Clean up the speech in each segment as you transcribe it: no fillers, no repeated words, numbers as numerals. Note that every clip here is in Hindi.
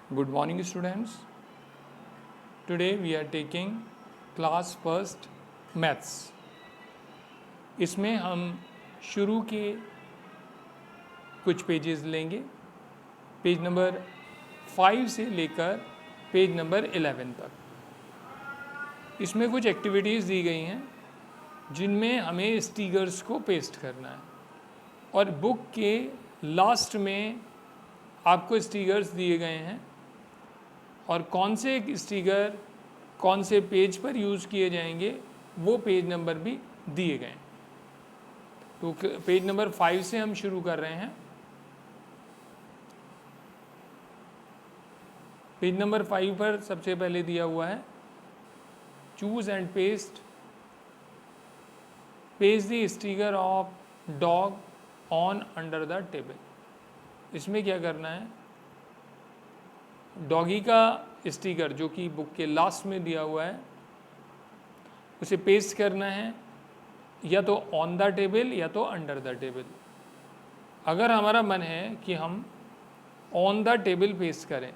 Good morning, students. Today we are taking class first maths. इसमें हम शुरू के कुछ पेजेस लेंगे, पेज नंबर 5 से लेकर पेज नंबर 11 तक। इसमें कुछ एक्टिविटीज़ दी गई हैं जिनमें हमें स्टिकर्स को पेस्ट करना है और बुक के लास्ट में आपको स्टिकर्स दिए गए हैं और कौन से स्टिकर कौन से पेज पर यूज़ किए जाएंगे वो पेज नंबर भी दिए गए हैं। तो पेज नंबर 5 से हम शुरू कर रहे हैं। पेज नंबर 5 पर सबसे पहले दिया हुआ है choose and paste the sticker of dog on under the table. इसमें क्या करना है, डॉगी का स्टिकर जो कि बुक के लास्ट में दिया हुआ है उसे पेस्ट करना है या तो ऑन द टेबल या तो अंडर द टेबल। अगर हमारा मन है कि हम ऑन द टेबल पेस्ट करें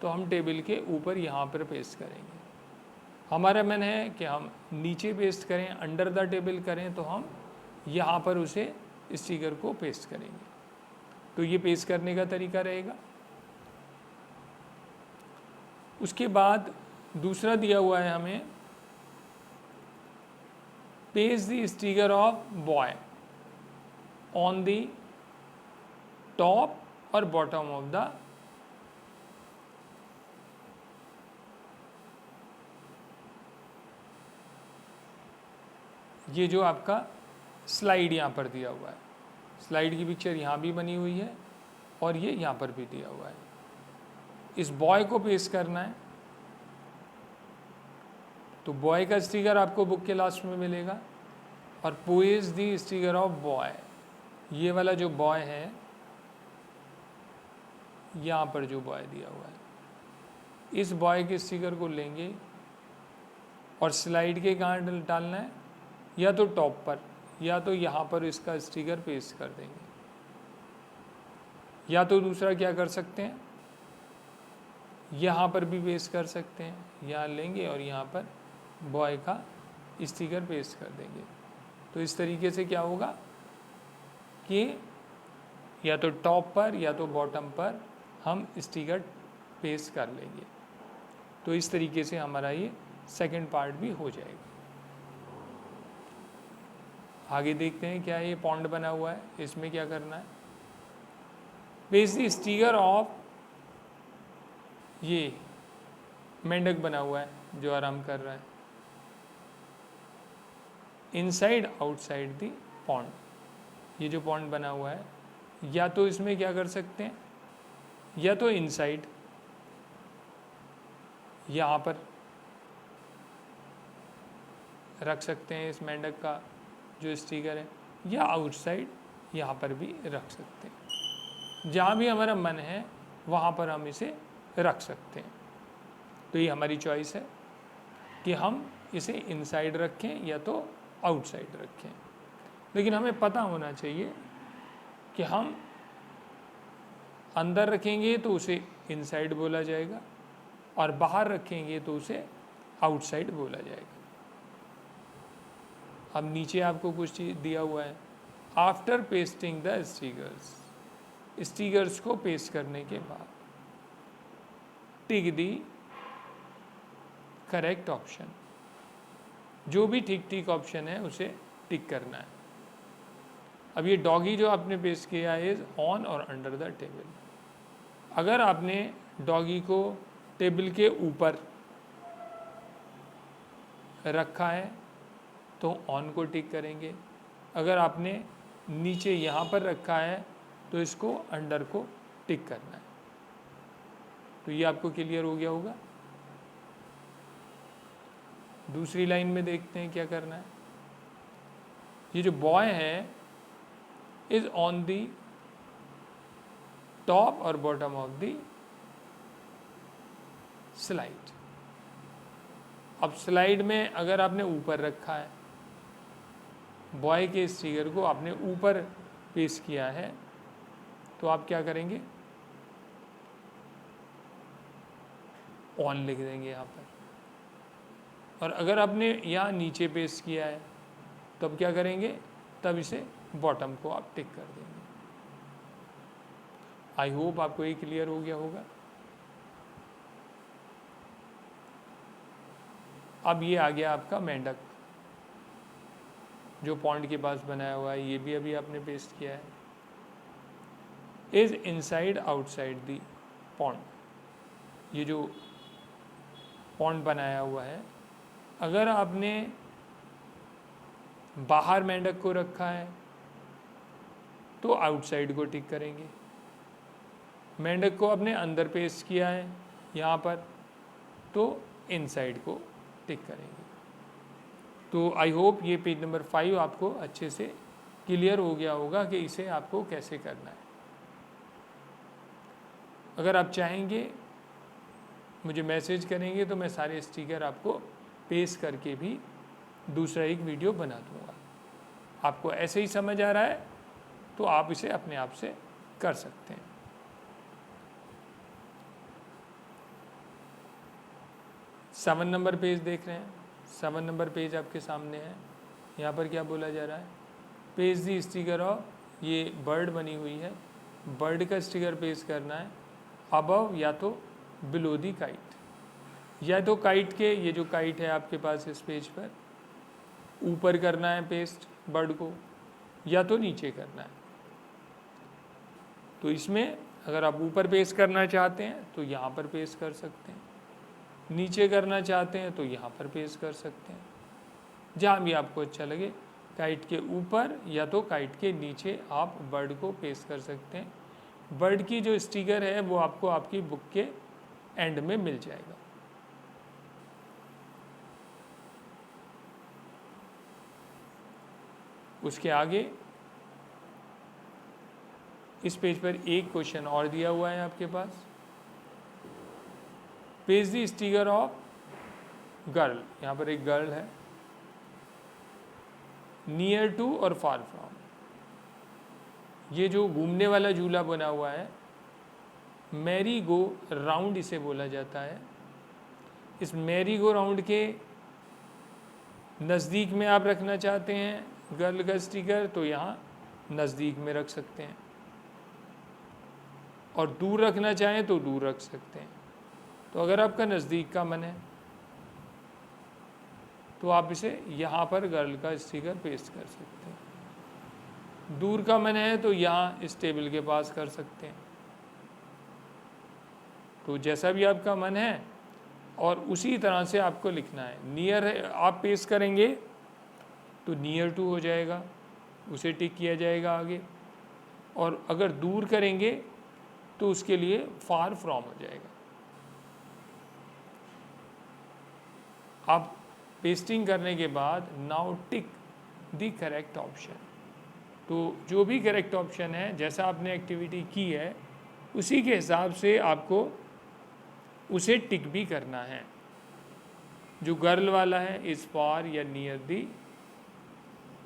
तो हम टेबल के ऊपर यहाँ पर पेस्ट करेंगे। हमारा मन है कि हम नीचे पेस्ट करें, अंडर द टेबल करें तो हम यहाँ पर उसे स्टिकर को पेस्ट करेंगे। तो ये पेस्ट करने का तरीका रहेगा। उसके बाद दूसरा दिया हुआ है हमें paste the sticker of boy on the top और बॉटम ऑफ द ये जो आपका स्लाइड यहाँ पर दिया हुआ है, स्लाइड की पिक्चर यहाँ भी बनी हुई है और ये यहाँ पर भी दिया हुआ है। इस बॉय को पेस्ट करना है तो बॉय का स्टिकर आपको बुक के लास्ट में मिलेगा और paste the sticker of boy, ये वाला जो बॉय है यहाँ पर जो बॉय दिया हुआ है इस बॉय के स्टिकर को लेंगे और स्लाइड के कहाँ डालना है, या तो टॉप पर या तो यहाँ पर इसका स्टिकर पेस्ट कर देंगे, या तो दूसरा क्या कर सकते हैं यहाँ पर भी पेस्ट कर सकते हैं। यहाँ लेंगे और यहाँ पर बॉय का स्टिकर पेस्ट कर देंगे। तो इस तरीके से क्या होगा कि या तो टॉप पर या तो बॉटम पर हम स्टिकर पेस्ट कर लेंगे। तो इस तरीके से हमारा ये सेकंड पार्ट भी हो जाएगा। आगे देखते हैं क्या ये पॉन्ड बना हुआ है, इसमें क्या करना है, पेस्ट द स्टिकर ऑफ, ये मेंढक बना हुआ है जो आराम कर रहा है, इनसाइड आउटसाइड द पॉन्ड। ये जो पॉन्ड बना हुआ है या तो इसमें क्या कर सकते हैं, या तो इनसाइड यहाँ पर रख सकते हैं इस मेंढक का जो स्टिकर है, या आउटसाइड यहाँ पर भी रख सकते हैं। जहाँ भी हमारा मन है वहाँ पर हम इसे रख सकते हैं। तो ये हमारी चॉइस है कि हम इसे इनसाइड रखें या तो आउटसाइड रखें। लेकिन हमें पता होना चाहिए कि हम अंदर रखेंगे तो उसे इनसाइड बोला जाएगा और बाहर रखेंगे तो उसे आउटसाइड बोला जाएगा। अब नीचे आपको कुछ चीज़ दिया हुआ है, after pasting the stickers, stickers को पेस्ट करने के बाद टिक दी करेक्ट ऑप्शन, जो भी ठीक ठीक ऑप्शन है उसे टिक करना है। अब ये डॉगी जो आपने पेस्ट किया है इज ऑन और अंडर द टेबल। अगर आपने डॉगी को टेबल के ऊपर रखा है तो ऑन को टिक करेंगे, अगर आपने नीचे यहाँ पर रखा है तो इसको अंडर को टिक करना है। तो ये आपको क्लियर हो गया होगा। दूसरी लाइन में देखते हैं क्या करना है। ये जो बॉय है इज ऑन दी टॉप और बॉटम ऑफ दी स्लाइड। अब स्लाइड में अगर आपने ऊपर रखा है, बॉय के स्टिकर को आपने ऊपर पेस्ट किया है, तो आप क्या करेंगे, ऑन लिख देंगे यहाँ पर। और अगर आपने यहाँ नीचे पेस्ट किया है तब क्या करेंगे, तब इसे बॉटम को आप टिक कर देंगे। आई होप आपको ये क्लियर हो गया होगा। अब ये आ गया आपका मेंढक जो पॉन्ड के पास बनाया हुआ है, ये भी अभी आपने पेस्ट किया है। Is inside outside the pond, ये जो पॉन्ड बनाया हुआ है, अगर आपने बाहर मेंढक को रखा है तो आउटसाइड को टिक करेंगे। मेंढक को आपने अंदर पेस्ट किया है यहाँ पर तो इनसाइड को टिक करेंगे। तो आई होप ये पेज नंबर 5 आपको अच्छे से क्लियर हो गया होगा कि इसे आपको कैसे करना है। अगर आप चाहेंगे मुझे मैसेज करेंगे तो मैं सारे स्टिकर आपको पेस्ट करके भी दूसरा एक वीडियो बना दूंगा। आपको ऐसे ही समझ आ रहा है तो आप इसे अपने आप से कर सकते हैं। सेवन नंबर पेज देख रहे हैं। 7 नंबर पेज आपके सामने है। यहाँ पर क्या बोला जा रहा है, पेज दी स्टिकर ऑफ, ये बर्ड बनी हुई है, बर्ड का स्टिकर पेस्ट करना है अबव या तो बिलो दी काइट, या तो काइट के, ये जो काइट है आपके पास इस पेज पर, ऊपर करना है पेस्ट बर्ड को, या तो नीचे करना है। तो इसमें अगर आप ऊपर पेस्ट करना चाहते हैं तो यहाँ पर पेस्ट कर सकते हैं, नीचे करना चाहते हैं तो यहाँ पर पेस्ट कर सकते हैं, जहाँ भी आपको अच्छा लगे। काइट के ऊपर या तो काइट के नीचे आप बर्ड को पेस्ट कर सकते हैं। बर्ड की जो स्टिकर है वो आपको आपकी बुक के एंड में मिल जाएगा। उसके आगे इस पेज पर एक क्वेश्चन और दिया हुआ है आपके पास, page the sticker of girl, यहाँ पर एक गर्ल है, नियर टू और फार फ्रॉम, ये जो घूमने वाला झूला बना हुआ है, मैरी गो राउंड इसे बोला जाता है। इस मैरी गो राउंड के नज़दीक में आप रखना चाहते हैं गर्ल का स्टिकर तो यहाँ नज़दीक में रख सकते हैं, और दूर रखना चाहें तो दूर रख सकते हैं। तो अगर आपका नज़दीक का मन है तो आप इसे यहाँ पर गर्ल का स्टिकर पेस्ट कर सकते हैं, दूर का मन है तो यहाँ इस टेबल के पास कर सकते हैं। तो जैसा भी आपका मन है और उसी तरह से आपको लिखना है। नियर है आप पेस्ट करेंगे तो नियर टू हो जाएगा, उसे टिक किया जाएगा आगे, और अगर दूर करेंगे तो उसके लिए फार फ्रॉम हो जाएगा। आप पेस्टिंग करने के बाद now tick the correct option, तो जो भी करेक्ट ऑप्शन है, जैसा आपने एक्टिविटी की है उसी के हिसाब से आपको उसे टिक भी करना है। जो गर्ल वाला है इस फार या नियर दी,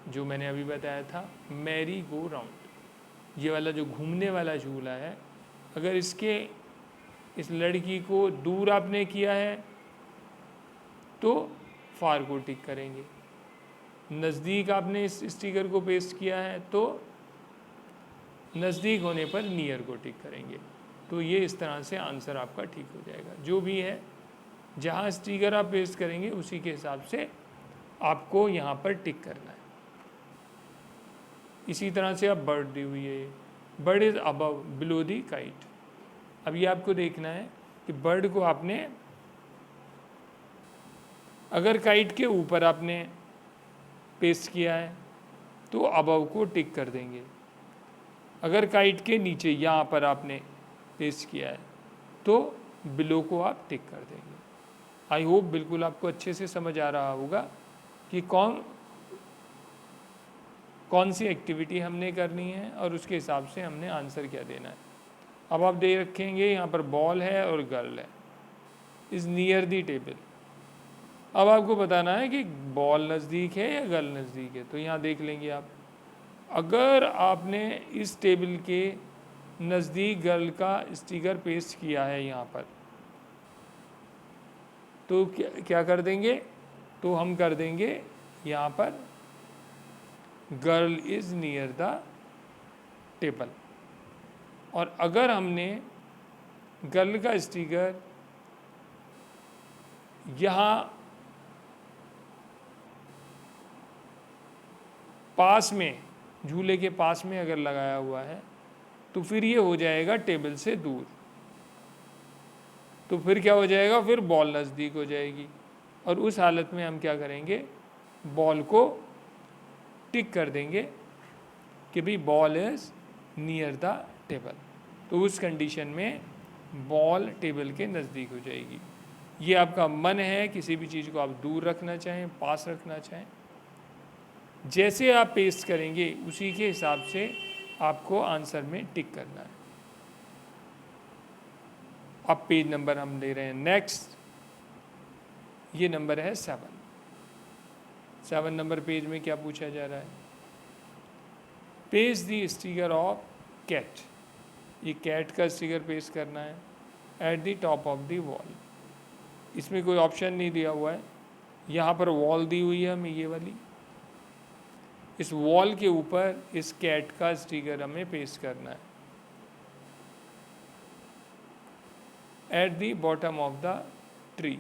जो मैंने अभी बताया था मैरी गो राउंड, ये वाला जो घूमने वाला झूला है, अगर इसके इस लड़की को दूर आपने किया है तो फार को टिक करेंगे, नज़दीक आपने इस स्टिकर को पेस्ट किया है तो नज़दीक होने पर नियर को टिक करेंगे। तो ये इस तरह से आंसर आपका ठीक हो जाएगा। जो भी है जहाँ स्टिकर आप पेस्ट करेंगे उसी के हिसाब से आपको यहाँ पर टिक करना है। इसी तरह से अब बर्ड दी हुई है, bird is above below the kite. अब ये आपको देखना है कि बर्ड को आपने, अगर काइट के ऊपर आपने पेस्ट किया है तो अबव को टिक कर देंगे, अगर काइट के नीचे यहाँ पर आपने पेस्ट किया है तो बिलो को आप टिक कर देंगे। आई होप बिल्कुल आपको अच्छे से समझ आ रहा होगा कि कौन सी एक्टिविटी हमने करनी है और उसके हिसाब से हमने आंसर क्या देना है। अब आप देख रखेंगे यहाँ पर बॉल है और गर्ल है, इज़ नियर दी टेबल। अब आपको बताना है कि बॉल नज़दीक है या गर्ल नज़दीक है। तो यहाँ देख लेंगे आप, अगर आपने इस टेबल के नज़दीक गर्ल का स्टिकर पेस्ट किया है यहाँ पर, तो क्या कर देंगे, तो हम कर देंगे यहाँ पर girl is near the table. और अगर हमने गर्ल का स्टिकर यहाँ पास में, झूले के पास में अगर लगाया हुआ है तो फिर ये हो जाएगा टेबल से दूर। तो फिर क्या हो जाएगा, फिर बॉल नज़दीक हो जाएगी। और उस हालत में हम क्या करेंगे, बॉल को टिक कर देंगे कि भाई ball is near the table. तो उस कंडीशन में बॉल टेबल के नज़दीक हो जाएगी। ये आपका मन है, किसी भी चीज़ को आप दूर रखना चाहें, पास रखना चाहें, जैसे आप पेस्ट करेंगे उसी के हिसाब से आपको आंसर में टिक करना है। अब पेज नंबर हम ले रहे हैं नेक्स्ट, ये नंबर है 7 नंबर पेज में क्या पूछा जा रहा है, paste the sticker of cat. ये कैट का स्टिकर पेस्ट करना है at the top of the wall. इसमें कोई ऑप्शन नहीं दिया हुआ है, यहाँ पर वॉल दी हुई है हमें ये वाली, इस वॉल के ऊपर इस कैट का स्टिकर हमें पेस्ट करना है at the bottom of the tree.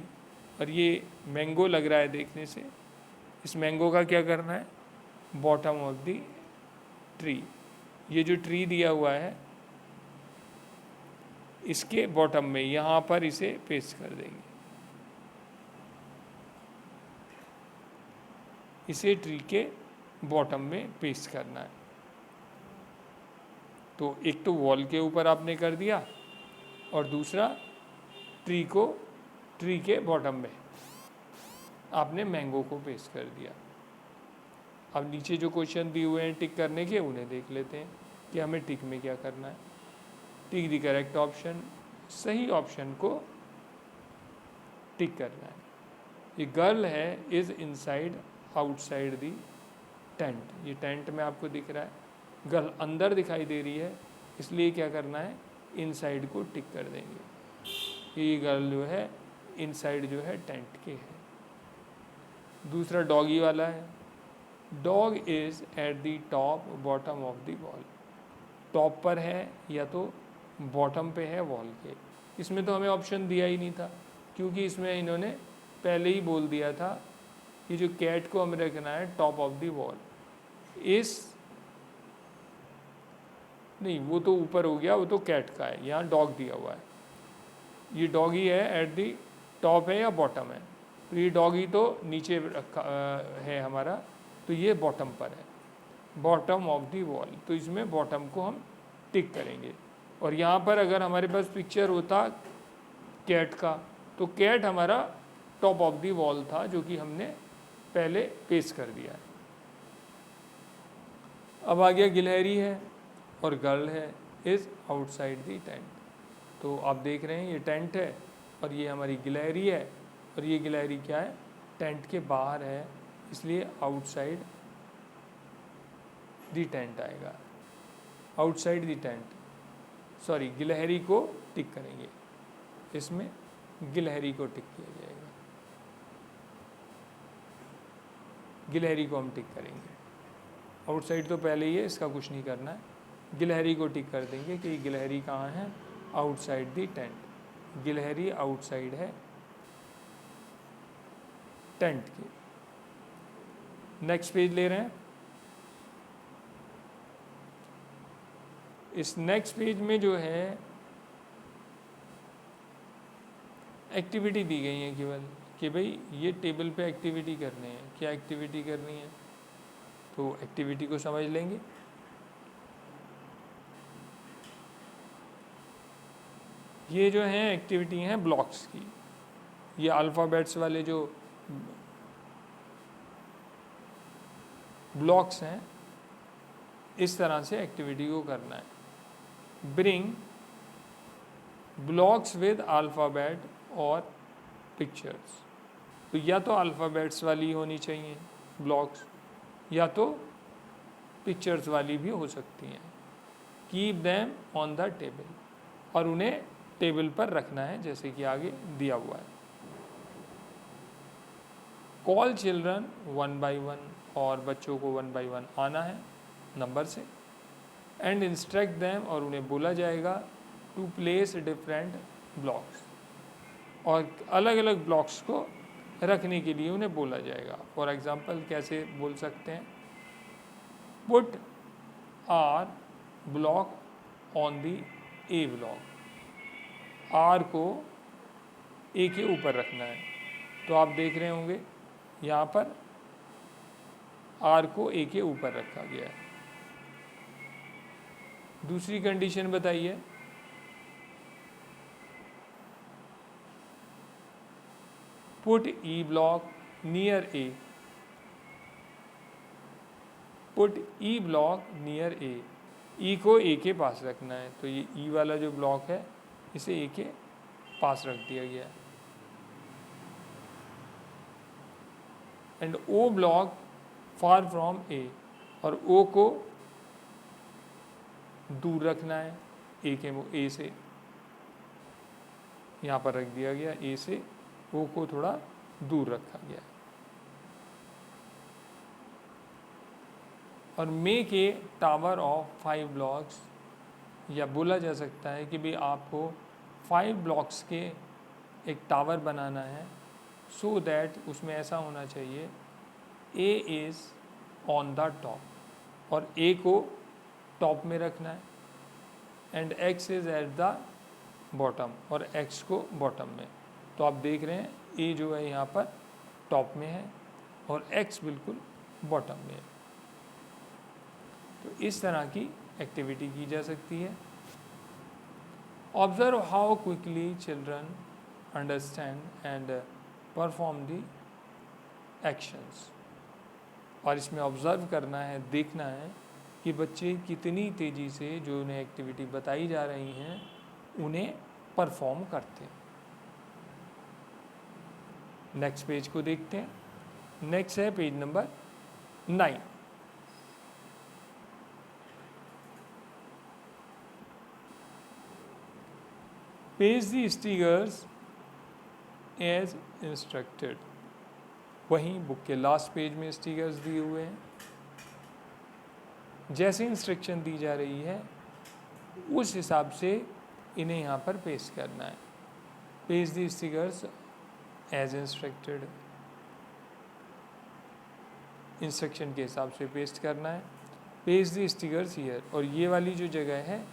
और ये मैंगो लग रहा है देखने से, इस मैंगो का क्या करना है, बॉटम ऑफ द ट्री। ये जो ट्री दिया हुआ है इसके बॉटम में यहाँ पर इसे पेस्ट कर देंगे, इसे ट्री के बॉटम में पेस्ट करना है। तो एक तो वॉल के ऊपर आपने कर दिया और दूसरा ट्री के बॉटम में आपने मैंगो को पेस्ट कर दिया। अब नीचे जो क्वेश्चन दिए हुए हैं टिक करने के, उन्हें देख लेते हैं कि हमें टिक में क्या करना है। टिक द करेक्ट ऑप्शन, सही ऑप्शन को टिक करना है। ये गर्ल है is inside outside the tent. ये टेंट में आपको दिख रहा है, गर्ल अंदर दिखाई दे रही है, इसलिए क्या करना है, इनसाइड को टिक कर देंगे। ये गर्ल जो है इनसाइड जो है टेंट के है। दूसरा डॉगी वाला है, dog is eight the top bottom of the wall. Top पर है या तो बॉटम पे है वॉल के। इसमें तो हमें ऑप्शन दिया ही नहीं था, क्योंकि इसमें इन्होंने पहले ही बोल दिया था कि जो कैट को हमें रखना है टॉप ऑफ द वॉल। नहीं, वो तो ऊपर हो गया, वो तो कैट का है, यहाँ डॉग दिया हुआ है। ये डॉगी है एट दी टॉप है या बॉटम है, तो ये डॉगी तो नीचे रखा है हमारा, तो ये बॉटम पर है, बॉटम ऑफ दी वॉल। तो इसमें बॉटम को हम टिक करेंगे। और यहाँ पर अगर हमारे पास पिक्चर होता कैट का, तो कैट हमारा टॉप ऑफ दी वॉल था, जो कि हमने पहले पेस्ट कर दिया है। अब आ गया गिलहरी है और गर्ल है इज़ आउटसाइड दी टेंट। तो आप देख रहे हैं ये टेंट है और ये हमारी गिलहरी है, और ये गिलहरी क्या है, टेंट के बाहर है, इसलिए आउटसाइड दी टेंट आएगा। आउटसाइड दी टेंट, सॉरी, गिलहरी को टिक करेंगे, इसमें गिलहरी को टिक किया जाएगा, गिलहरी को हम टिक करेंगे। आउटसाइड तो पहले ही है, इसका कुछ नहीं करना है, गिलहरी को टिक कर देंगे कि गिलहरी कहाँ है, आउटसाइड दी टेंट। गिलहरी आउटसाइड है टेंट के। नेक्स्ट पेज ले रहे हैं। इस नेक्स्ट पेज में जो है एक्टिविटी दी गई है केवल कि भाई ये टेबल पे एक्टिविटी करनी है। क्या एक्टिविटी करनी है, तो एक्टिविटी को समझ लेंगे। ये जो हैं एक्टिविटी हैं ब्लॉक्स की, ये अल्फ़ाबेट्स वाले जो ब्लॉक्स हैं, इस तरह से एक्टिविटी को करना है। ब्रिंग ब्लॉक्स विद अल्फ़ाबेट और पिक्चर्स। तो या तो अल्फ़ाबेट्स वाली होनी चाहिए ब्लॉक्स, या तो पिक्चर्स वाली भी हो सकती हैं। Keep them on the table, और उन्हें टेबल पर रखना है, जैसे कि आगे दिया हुआ है। Call children one by one, और बच्चों को वन बाई वन आना है नंबर से, एंड इंस्ट्रक्ट देम, और उन्हें बोला जाएगा टू प्लेस डिफरेंट ब्लॉक्स, और अलग अलग ब्लॉक्स को रखने के लिए उन्हें बोला जाएगा। फॉर एग्जांपल कैसे बोल सकते हैं, put R block on the A block, R को ए के ऊपर रखना है। तो आप देख रहे होंगे यहाँ पर आर को ए के ऊपर रखा गया है। दूसरी कंडीशन बताइए, put E block near A, put E block near A, E को ए के पास रखना है। तो ये ई वाला जो ब्लॉक है इसे ए के पास रख दिया गया है। And O block far from A, और ओ को दूर रखना है ए से, यहाँ पर रख दिया गया ए से, ओ को थोड़ा दूर रखा गया है। और make a tower of 5 blocks, या बोला जा सकता है कि भाई आपको 5 ब्लॉक्स के एक टावर बनाना है, सो दैट उसमें ऐसा होना चाहिए A is on the top, और ए को टॉप में रखना है, and x is at the bottom, और एक्स को बॉटम में। तो आप देख रहे हैं ए जो है यहाँ पर टॉप में है और एक्स बिल्कुल बॉटम में है। तो इस तरह की एक्टिविटी की जा सकती है। Observe how quickly children understand and perform the actions, और इसमें ऑब्जर्व करना है, देखना है कि बच्चे कितनी तेज़ी से जो उन्हें एक्टिविटी बताई जा रही हैं उन्हें परफॉर्म करते हैं। नेक्स्ट पेज को देखते हैं। नेक्स्ट है पेज नंबर 9। पेज दी स्टिकर्स एज इंस्ट्रक्टेड, वहीं बुक के लास्ट पेज में स्टिकर्स दिए हुए हैं। जैसे इंस्ट्रक्शन दी जा रही है उस हिसाब से इन्हें यहाँ पर पेस्ट करना है। पेज दी स्टिकर्स एज इंस्ट्रक्टेड, इंस्ट्रक्शन के हिसाब से पेस्ट करना है। पेज दी स्टिकर्स हियर, और ये वाली जो जगह है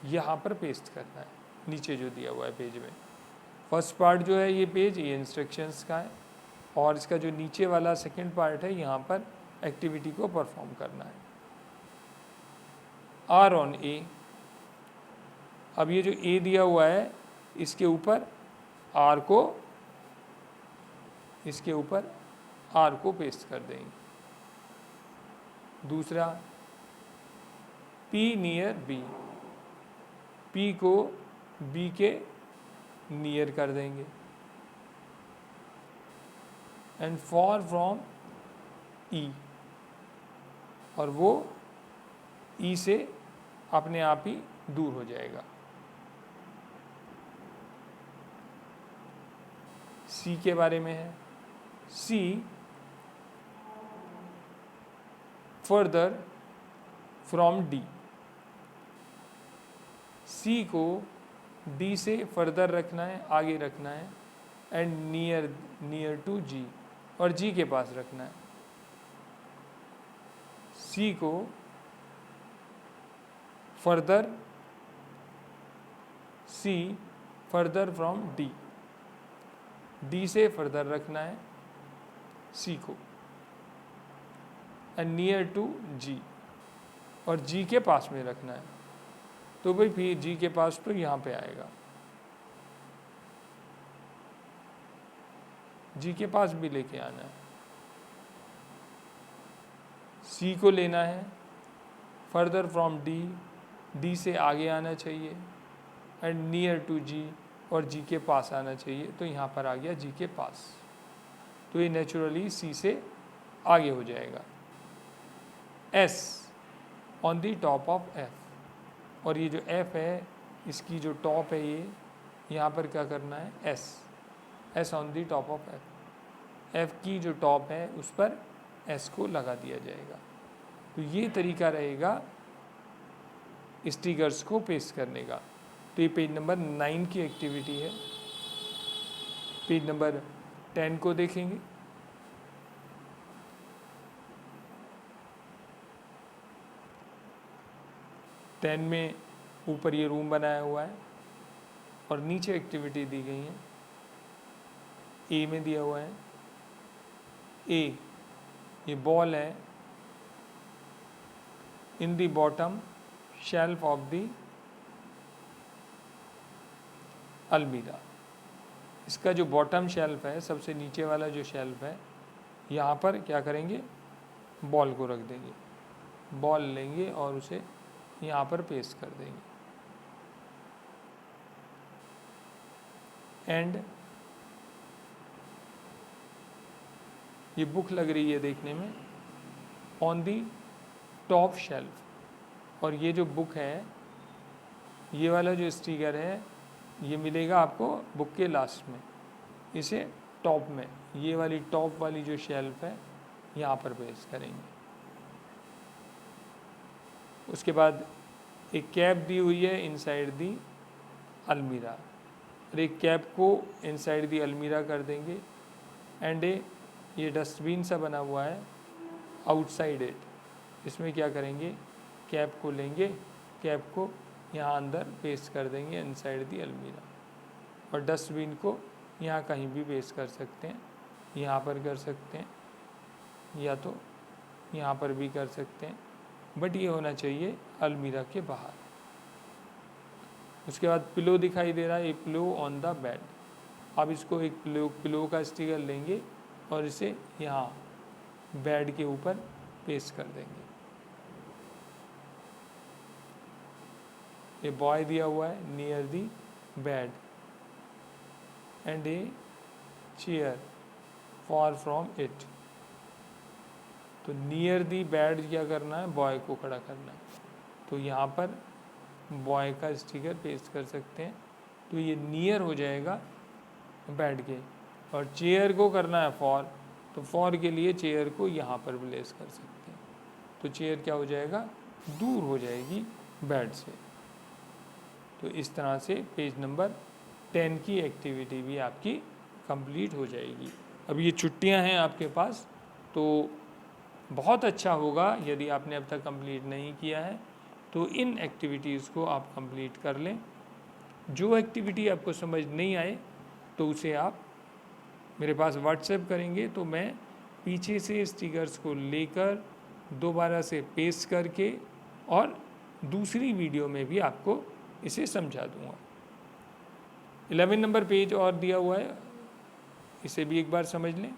यहाँ पर पेस्ट करना है, नीचे जो दिया हुआ है पेज में। फर्स्ट पार्ट जो है ये पेज, ये इंस्ट्रक्शंस का है, और इसका जो नीचे वाला सेकंड पार्ट है यहाँ पर एक्टिविटी को परफॉर्म करना है। आर ऑन ए, अब ये जो ए दिया हुआ है इसके ऊपर आर को, इसके ऊपर आर को पेस्ट कर देंगे। दूसरा पी नियर बी, पी को बी के नियर कर देंगे। एंड फॉर फ्रॉम ई, और वो ई से अपने आप ही दूर हो जाएगा। सी के बारे में है, सी फर्दर फ्रॉम डी, सी को डी से फर्दर रखना है, आगे रखना है, एंड नियर टू जी, और जी के पास रखना है। सी को further, C further from D, D से फर्दर रखना है सी को, एंड नियर टू जी, और जी के पास में रखना है। तो भाई फिर जी के पास तो यहाँ पे आएगा, जी के पास भी लेके आना है। सी को लेना है फर्दर फ्रॉम डी, डी से आगे आना चाहिए, एंड नियर टू जी, और जी के पास आना चाहिए। तो यहाँ पर आ गया जी के पास, तो ये नेचुरली सी से आगे हो जाएगा। S on the top of F, और ये जो एफ है इसकी जो टॉप है ये यहाँ पर क्या करना है S, S on the top of F. F की जो टॉप है उस पर S को लगा दिया जाएगा। तो ये तरीका रहेगा स्टिकर्स को पेस्ट करने का। तो ये पेज नंबर 9 की एक्टिविटी है। पेज नंबर 10 को देखेंगे। टेन में ऊपर ये रूम बनाया हुआ है और नीचे एक्टिविटी दी गई है। ए में दिया हुआ है, ए ये बॉल है in the bottom shelf of the अलमीरा। इसका जो बॉटम शेल्फ है, सबसे नीचे वाला जो शेल्फ है, यहाँ पर क्या करेंगे, बॉल को रख देंगे। बॉल लेंगे और उसे यहाँ पर पेस्ट कर देंगे। एंड ये बुक लग रही है देखने में ऑन दी टॉप शेल्फ। और ये जो बुक है, ये वाला जो स्टिकर है, ये मिलेगा आपको बुक के लास्ट में। इसे टॉप में, ये वाली टॉप वाली जो शेल्फ है, यहाँ पर पेस्ट करेंगे। उसके बाद एक कैप दी हुई है इनसाइड दी अलमीरा, और एक कैप को इनसाइड दी अलमीरा कर देंगे। एंड ये डस्टबिन सा बना हुआ है आउटसाइड इट, इसमें क्या करेंगे, कैप को लेंगे, कैप को यहाँ अंदर पेस्ट कर देंगे इनसाइड दी अलमीरा। और डस्टबिन को यहाँ कहीं भी पेस्ट कर सकते हैं, यहाँ पर कर सकते हैं या तो यहाँ पर भी कर सकते हैं, बट ये होना चाहिए अलमीरा के बाहर। उसके बाद पिलो दिखाई दे रहा है, ए पिलो ऑन द बेड। अब इसको एक पिलो का स्टिकर लेंगे और इसे यहाँ बेड के ऊपर पेस्ट कर देंगे। ए बॉय दिया हुआ है near the bed and a chair for from it. तो नियर दी बेड क्या करना है, बॉय को खड़ा करना है। तो यहाँ पर बॉय का स्टिकर पेस्ट कर सकते हैं, तो ये नियर हो जाएगा बेड के। और चेयर को करना है फॉर, तो फॉर के लिए चेयर को यहाँ पर प्लेस कर सकते हैं। तो चेयर क्या हो जाएगा, दूर हो जाएगी बेड से। तो इस तरह से पेज नंबर 10 की एक्टिविटी भी आपकी कंप्लीट हो जाएगी। अब ये छुट्टियां हैं आपके पास, तो बहुत अच्छा होगा यदि आपने अब तक कंप्लीट नहीं किया है तो इन एक्टिविटीज़ को आप कंप्लीट कर लें। जो एक्टिविटी आपको समझ नहीं आए तो उसे आप मेरे पास व्हाट्सएप करेंगे, तो मैं पीछे से स्टिकर्स को लेकर दोबारा से पेस्ट करके और दूसरी वीडियो में भी आपको इसे समझा दूंगा। 11 नंबर पेज और दिया हुआ है, इसे भी एक बार समझ लें।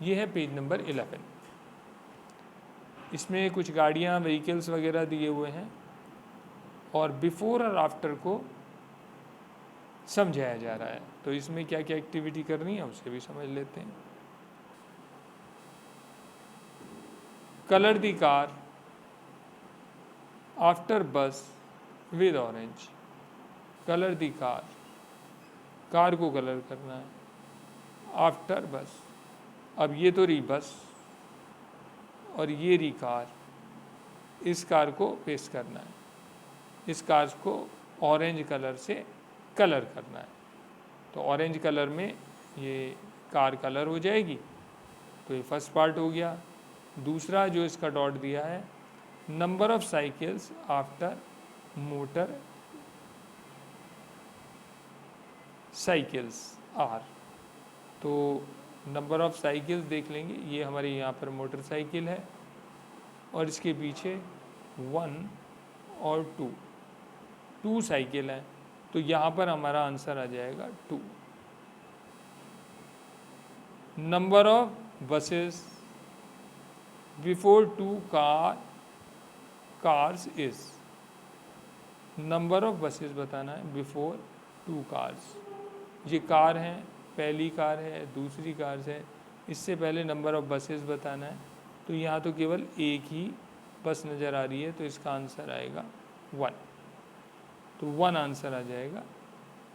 ये है पेज नंबर 11। इसमें कुछ गाड़ियाँ, व्हीकल्स वगैरह दिए हुए हैं और बिफोर और आफ्टर को समझाया जा रहा है। तो इसमें क्या क्या एक्टिविटी करनी है उसे भी समझ लेते हैं। कलर दी कार आफ्टर बस with orange. Colour the car, car को कलर करना है आफ्टर बस। अब ये तो रही बस और ये रही कार, इस कार को पेस्ट करना है, इस कार को ऑरेंज कलर से कलर करना है। तो ऑरेंज कलर में ये कार कलर हो जाएगी। तो ये फर्स्ट पार्ट हो गया। दूसरा जो इसका डॉट दिया है, number of cycles after motor cycles are. तो नंबर ऑफ साइकिल्स देख लेंगे, ये हमारे यहाँ पर मोटरसाइकिल है और इसके पीछे 1 और 2 साइकिल है। तो यहाँ पर हमारा आंसर आ जाएगा 2। Number of buses before 2 cars is. Number of buses बताना है बिफोर 2 कार्स। ये कार हैं, पहली कार है, दूसरी कार है, इससे पहले नंबर ऑफ बसेस बताना है। तो यहाँ तो केवल एक ही बस नज़र आ रही है, तो इसका आंसर आएगा 1। तो 1 आंसर आ जाएगा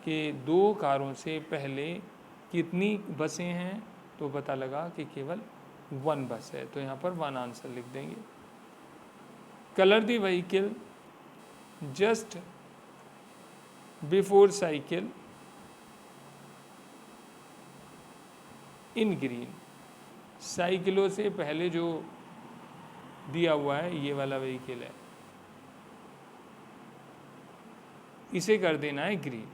कि 2 कारों से पहले कितनी बसें हैं, तो पता लगा कि केवल 1 बस है, तो यहाँ पर 1 आंसर लिख देंगे। Colour the vehicle just before cycle in green. साइकिलों से पहले जो दिया हुआ है ये वाला व्हीकल है, इसे कर देना है ग्रीन,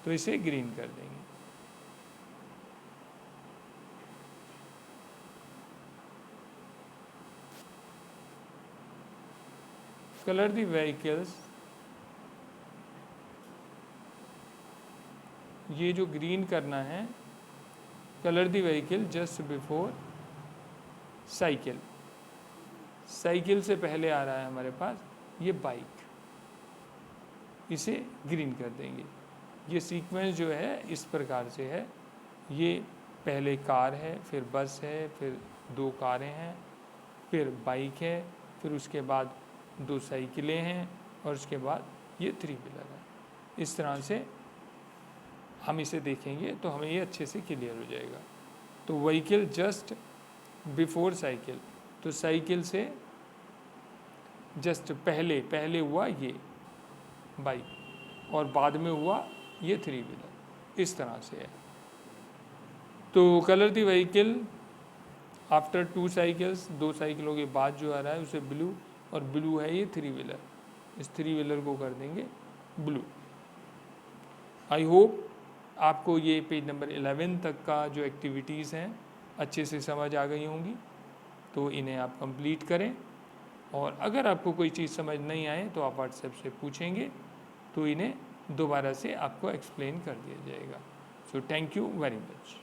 तो इसे ग्रीन कर देंगे। कलर द व्हीकल्स, ये जो ग्रीन करना है, colour the vehicle just before cycle. Cycle से पहले आ रहा है हमारे पास ये बाइक, इसे ग्रीन कर देंगे। ये सीक्वेंस जो है इस प्रकार से है, ये पहले कार है, फिर बस है, फिर 2 कारें हैं, फिर बाइक है, फिर उसके बाद 2 साइकिलें हैं, और उसके बाद ये 3 व्हीलर है। इस तरह से हम इसे देखेंगे तो हमें ये अच्छे से क्लियर हो जाएगा। तो व्हीकल जस्ट बिफोर साइकिल, तो साइकिल से जस्ट पहले हुआ ये बाइक, और बाद में हुआ ये 3 व्हीलर, इस तरह से है। तो colour the vehicle after 2 cycles, 2 साइकिलों के बाद जो आ रहा है उसे ब्लू, और ब्लू है ये 3 व्हीलर, इस 3 व्हीलर को कर देंगे ब्लू। आई होप आपको ये पेज नंबर 11 तक का जो एक्टिविटीज़ हैं अच्छे से समझ आ गई होंगी, तो इन्हें आप कंप्लीट करें। और अगर आपको कोई चीज़ समझ नहीं आए तो आप व्हाट्सएप से पूछेंगे, तो इन्हें दोबारा से आपको एक्सप्लेन कर दिया जाएगा। So thank you very much.